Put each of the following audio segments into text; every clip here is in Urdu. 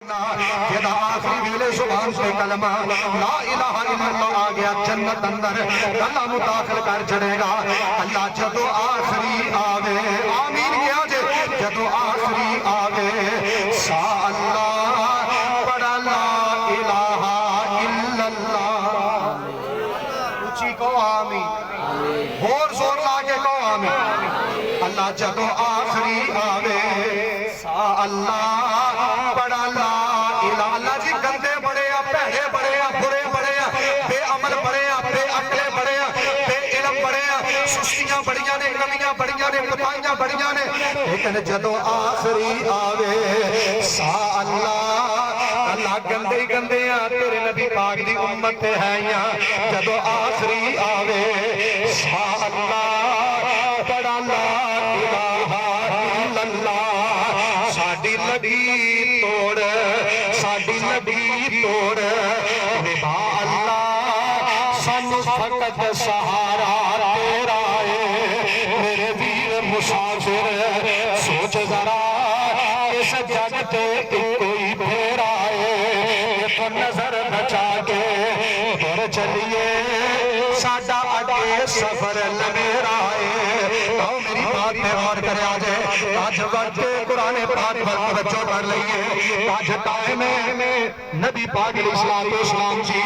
بننا جدا آخری ویلے زبان سے کلمہ لا الہ الا اللہ آ گیا جنت اندر اللہ مداخل کر چڑے گا اللہ جدو آخری آوے آمین کیا جے جدو آخری آوے سا اللہ بڑا لا الہ الا اللہ اچھی کو آمین اور زور لاگے کو آمین اللہ جدو آخری آوے سا اللہ بڑا لا الہ اللہ جی گندے بڑے پہلے بڑے برے بڑے بے عمل بڑے بے عقلے بڑے بے علم بڑے سستیاں بڑیاں نے کمیاں بڑیاں نے کوتاہیاں بڑیاں نے لیکن جدو آخری آوے سا اللہ گندے گندے تیرے نبی پاک دی امت ہے یا جدو آخری آوے سا اللہ بڑا لا الہ الا اللہ ساڑی لڑی توڑ ساڑی لڑی توڑ ربا اللہ سن فقط سہارا تیرا ہے میرے ویر مسافر سوچ ذرا اس جگ تے کوئی پھیرا ہے تو نظر بچا کے دور چلیے ساڑا آگے سفر لگے رہے تو میری بات میں غور کرے آجے آج وقت قرآن پاک پر توجہ کر لئیے آج ٹائم میں نبی پاک علیہ السلام جی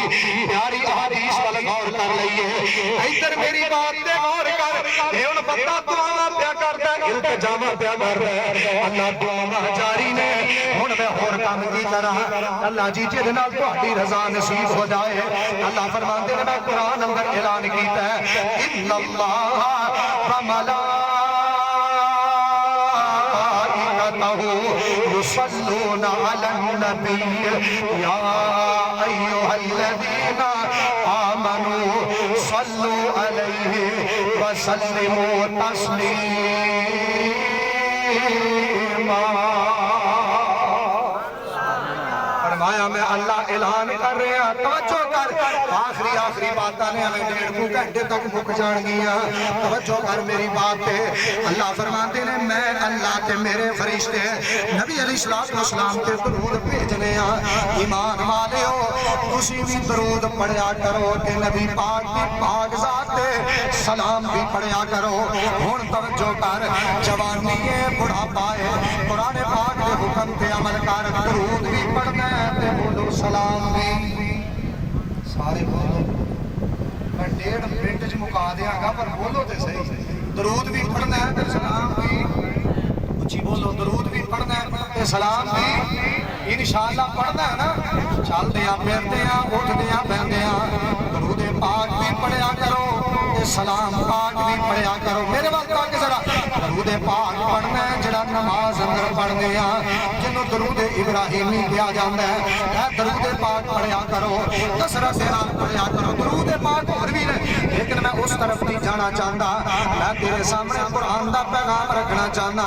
پیاری احادیث پر غور کر لئیے ایتر میری بات میں غور کر اے ان بندہ دعا پیا کرتا ہے التجامہ پیا کرتا ہے اللہ دعا جاری نے ہن میں اور کام کی طرح اللہ جی جے نال تہاڈی رضا نصیب ہو جائے اللہ فرماندے نے میں قرآن اندر اعلان کیتا ہے ان اللہ يصلون على النبي يا أيها الذين آمنوا صلوا عليه وسلموا تسليما فرمایا میں اللہ اعلان کر رہے ہیں توجہ کر آخری باتاں نے ہمیں 1.5 گھنٹے تک مک جان گیا توجہ کر میری بات پہ اللہ فرماتے ہیں میں اللہ تے میرے فرشتے نبی علیہ السلام تے درود بھیجنے ہیں ایمان والے ہو تسی بھی درود پڑھیا کرو تے نبی پاک دی پاک ذات تے سلام بھی پڑھیا کرو ہن توجہ کر جوانی ہے بڑھاپا ہے قرآن پاک دے حکم تے عمل کر درود بھی پڑھنا ہے تے بولو سلام بھی سارے بولو میں 1.5 منٹ جو مکا دیا گا پر بولو تے صحیح درود بھی پڑھنا ہے تے سلام بھی اچھی بولو درود بھی پڑھنا ہے تے سلام بھی انشاءاللہ پڑھنا ہے نا چل دیا پھرتے ہیں اٹھ دیا بہندے ہیں درود پاک بھی پڑھیا کرو تے سلام پاک بھی پڑھیا کرو میرے وقت آگے ذرا درود پاک پڑھنا ہے جڑا نماز اندر پڑھنے ہیں جنہوں درود ابراہیمی کیا جاندہ ہے درود پاک پڑھیا کرو کثرت سے نام پڑھیا کرو درود پاک اور بھی نہیں لیکن میں اس طرف نہیں جانا چاہتا میں تیرے سامنے قرآن دا پیغام رکھنا چاہتا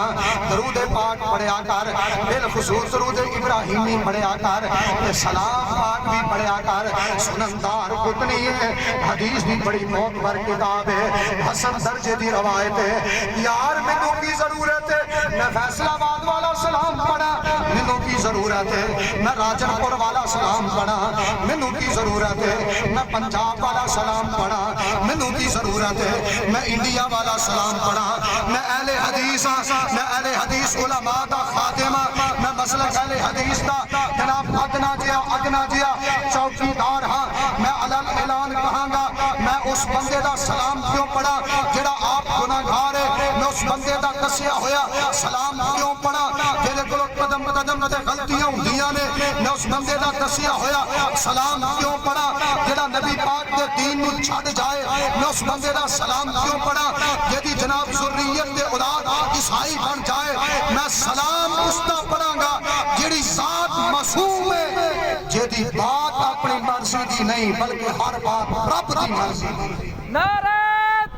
درود پاک پڑھیا کر بالخصوص درود ابراہیمی پڑھیا کر سلام پاک بھی پڑھیا کر سنندار کتنی ہے حدیث بھی بڑی معتبر کتاب ہے حسن درجے دی روایت ہے یار منوں کی ضرورت ہے میں فیصلہ آباد والا سلام پڑھا منوں کی ضرورت ہے میں راجن پور والا سلام پڑھا منوں کی ضرورت ہے میں پنجاب والا سلام پڑھا منوں کی ضرورت ہے میں انڈیا والا سلام پڑھا میں اہل حدیث میں اہل حدیث علماء دا خاتمہ میں مسلک اہل حدیث دا جناب اگنا جیا چوکیدار ہاں میں علم اعلان کہاں گا میں اس بندے دا سلام کیوں پڑھا جڑا آپ گناہگار ہے میں اس بندے دا کسیا ہویا سلام کیوں پڑھا جڑے کو قدم تے غلطیاں ہوندیاں نے میں اس بندے دا کسیا ہویا سلام کیوں پڑھا جڑا نبی پاک دے دین نو چھڈ جائے میں اس بندے دا سلام کیوں پڑھا جدی جناب ذریت دے اولاد عیسائی بن جائے میں سلام اس دا پڑھاں گا جڑی ذات معصوم ہے جدی بات اپنی مرضی دی نہیں بلکہ ہر بات رب دی مرضی دی نعرہ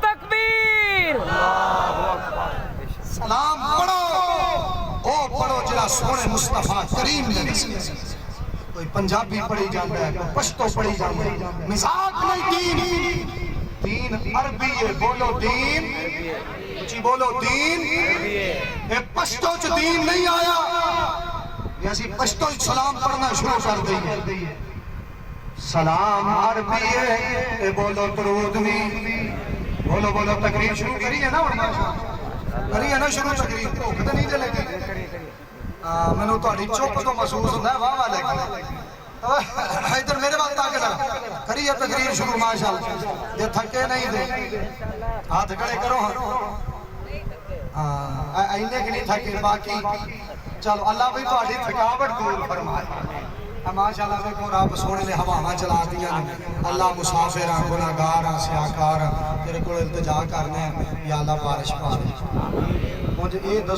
تکبیر سلام پڑھو او پڑھو جڑا سونے مصطفیٰ کریم نے کوئی پنجابی پڑھی جاندہ ہے کوئی پشتو پڑھی جاندہ ہے مزاق نہیں دین عربی ہے بولو دین جی بولو دین اے پشتو چ دین نہیں آیا یہ اسی پشتو سلام پڑھنا شروع کر دئیے سلام عربی ہے بولو درود بھی بولو بولو تقریر شروع کریے نا کریے نا شروع تقریر بھوک تو نہیں دے لگی میں نے تھوڑی چپ تو محسوس ہوتا ہے واہ واہ لیکن ادھر میرے بات آ کے ذرا کریے تقریر شروع ماشاءاللہ یہ تھکے نہیں دے ہاتھ کھڑے کرو ہاں اینے کے نہیں تھکے باقی چلو اللہ بھی تھوڑی تھکاوٹ دور فرمائے ماشاءاللہ سے کو رب سونے نے ہواواں چلا دیا اللہ مسافر گناہگار سیاکار تیرے کو التجا کرنے یا اللہ بارش پا مجھے یہ دسو